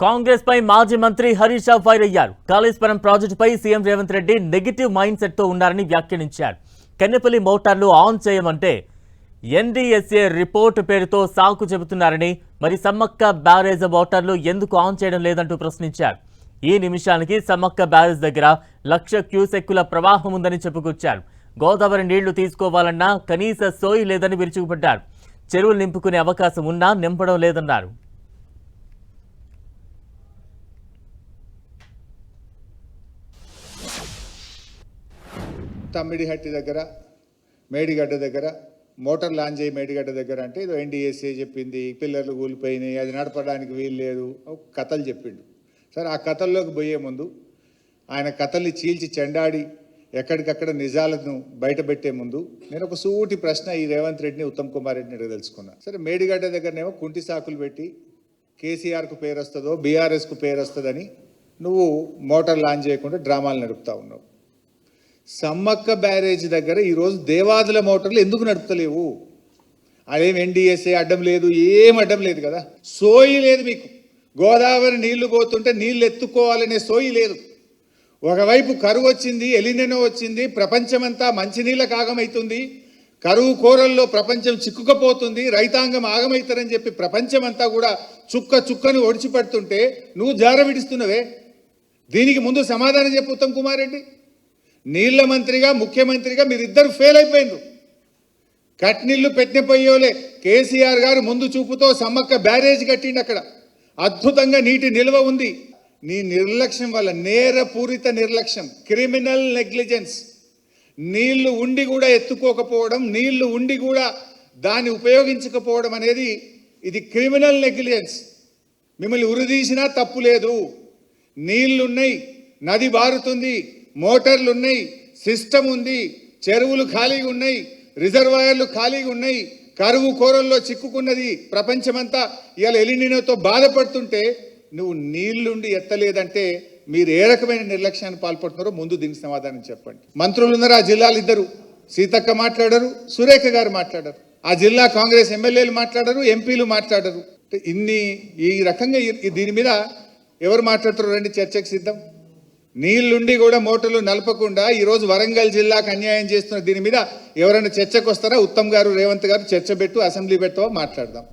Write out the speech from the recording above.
కాంగ్రెస్ పై మాజీ మంత్రి హరీష్ రావు ఫైర్ అయ్యారు. కాళేశ్వరం ప్రాజెక్టుపై CM Revanth Reddy negative mindset తో ఉన్నారని వ్యాఖ్యానించారు. కన్నెపల్లి మోటార్లు ఆన్ చేయమంటే ఎన్డీఎస్ఏ రిపోర్టు పేరుతో సాకు చెబుతున్నారని, మరి సమ్మక్క బ్యారేజ్ మోటార్లు ఎందుకు ఆన్ చేయడం లేదంటూ ప్రశ్నించారు. ఈ నిమిషానికి సమ్మక్క బ్యారేజ్ దగ్గర 1,00,000 క్యూసెక్కుల ప్రవాహం ఉందని చెప్పుకొచ్చారు. గోదావరి నీళ్లు తీసుకోవాలన్నా కనీస సోయి లేదని విరుచుకుపడ్డారు. చెరువులు నింపుకునే అవకాశం ఉన్నా నింపడం లేదన్నారు. తమ్మిడిహట్టి దగ్గర మేడిగడ్డ దగ్గర మోటార్ లాంచ్ చేయి మేడిగడ్డ దగ్గర అంటే ఏదో ఎన్డీఎస్ఏ చెప్పింది, పిల్లర్లు కూలిపోయినాయి, అది నడపడానికి వీలు లేదు, కథలు చెప్పిండు. సరే, ఆ కథల్లోకి పోయే ముందు ఆయన కథల్ని చీల్చి చెండాడి ఎక్కడికక్కడ నిజాలను బయటపెట్టే ముందు నేను ఒక సూటి ప్రశ్న ఈ రేవంత్ రెడ్డిని, ఉత్తమ్ కుమార్ రెడ్డిని అడిగి తెలుసుకున్నా. సరే, మేడిగడ్డ దగ్గరనేమో కుంటి సాకులు పెట్టి కేసీఆర్కు పేరు వస్తుందో బీఆర్ఎస్కు పేరు వస్తుందని నువ్వు మోటార్ లాంచ్ చేయకుండా డ్రామాలు నడుపుతా ఉన్నావు. సమ్మక్క బ్యారేజ్ దగ్గర ఈరోజు దేవాదుల మోటార్లు ఎందుకు నడుపుతలేవు? అదేం ఎన్డీఎస్ఏ అడ్డం లేదు, ఏం అడ్డం లేదు కదా. సోయి లేదు మీకు. గోదావరి నీళ్లు పోతుంటే నీళ్ళు ఎత్తుకోవాలనే సోయి లేదు. ఒకవైపు కరువు వచ్చింది, ఎలినెనో వచ్చింది, ప్రపంచమంతా మంచినీళ్ళకు ఆగమవుతుంది, కరువు కోరల్లో ప్రపంచం చిక్కుకపోతుంది, రైతాంగం ఆగమవుతారని చెప్పి ప్రపంచమంతా కూడా చుక్క చుక్కను ఒడిచిపడుతుంటే నువ్వు జార విడిస్తున్నవే. దీనికి ముందు సమాధానం చెప్పు ఉత్తమ్ కుమార్ రెడ్డి. నీళ్ల మంత్రిగా ముఖ్యమంత్రిగా మీరిద్దరు ఫెయిల్ అయిపోయినారు. కట్నీళ్లు పెట్టిపోయేలే. కేసీఆర్ గారు ముందు చూపుతో సమ్మక్క బ్యారేజ్ కట్టిండి, అక్కడ అద్భుతంగా నీటి నిల్వ ఉంది. నీ నిర్లక్ష్యం వల్ల, నేరపూరిత నిర్లక్ష్యం, క్రిమినల్ నెగ్లిజెన్స్, నీళ్లు ఉండి కూడా ఎత్తుకోకపోవడం, నీళ్లు ఉండి కూడా దాన్ని ఉపయోగించకపోవడం అనేది ఇది క్రిమినల్ నెగ్లిజెన్స్. మిమ్మల్ని ఉరిదీసినా తప్పు లేదు. నీళ్లున్నాయి, నది బారుతుంది, మోటార్లు ఉన్నాయి, సిస్టమ్ ఉంది, చెరువులు ఖాళీగా ఉన్నాయి, రిజర్వాయర్లు ఖాళీగా ఉన్నాయి, కరువు కోరల్లో చిక్కుకున్నది ప్రపంచమంతా. ఇవాళ ఎలినినోతో బాధపడుతుంటే నువ్వు నీళ్లుండి ఎత్తలేదంటే మీరు ఏ రకమైన నిర్లక్ష్యాన్ని పాల్పడుతున్నారో ముందు దీనికి సమాధానం చెప్పండి. మంత్రులు ఉన్నారు ఆ జిల్లాలు ఇద్దరు, సీతక్క మాట్లాడరు, సురేఖ గారు మాట్లాడరు. ఆ జిల్లా కాంగ్రెస్ ఎమ్మెల్యేలు మాట్లాడరు, ఎంపీలు మాట్లాడరు. ఈ రకంగా దీని మీద ఎవరు మాట్లాడుతారు? రండి చర్చకు సిద్ధం. నీళ్లుండి కూడా మోటార్లు నలపకుండా ఈరోజు వరంగల్ జిల్లాకు అన్యాయం చేస్తున్న దీని మీద ఎవరైనా చర్చకు వస్తారా? ఉత్తమ్ గారు, రేవంత్ గారు చర్చ పెట్టు, అసెంబ్లీ పెట్టవా, మాట్లాడదాం.